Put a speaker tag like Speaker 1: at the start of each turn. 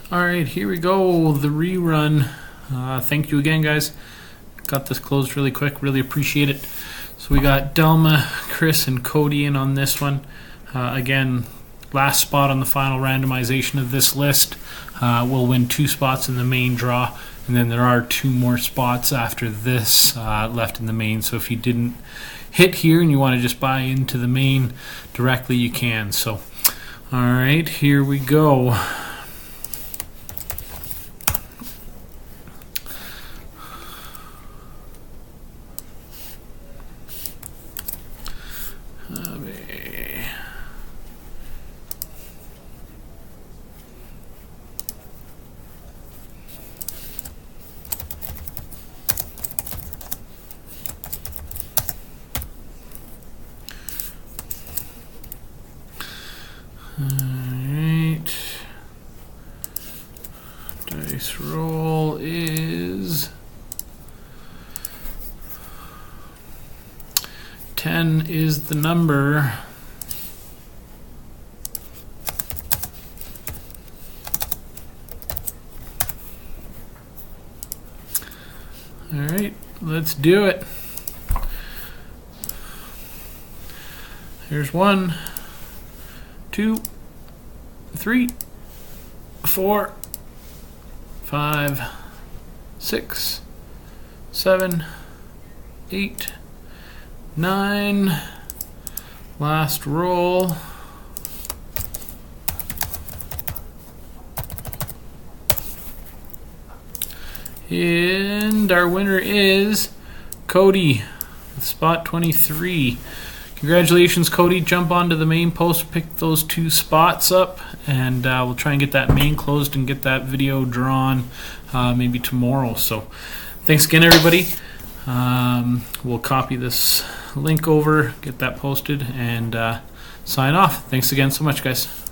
Speaker 1: Alright, here we go, the rerun. Thank you again, guys. Got this closed really quick, really appreciate it. So we got Delma, Chris, and Cody in on this one. Again, last spot on the final randomization of this list. We'll win 2 spots in the main draw, and then there are 2 more spots after this left in the main. So if you didn't hit here and you want to just buy into the main directly, you can. So, alright, here we go. Alright. Dice roll is 10 is the number. Alright, let's do it. Here's 1, 2, 3, 4, 5, 6, 7, 8, 9. Last roll. And our winner is Cody with spot 23. Congratulations, Cody. Jump onto the main post, pick those 2 spots up, and we'll try and get that main closed and get that video drawn maybe tomorrow. So thanks again, everybody. We'll copy this link over, get that posted, and sign off. Thanks again so much, guys.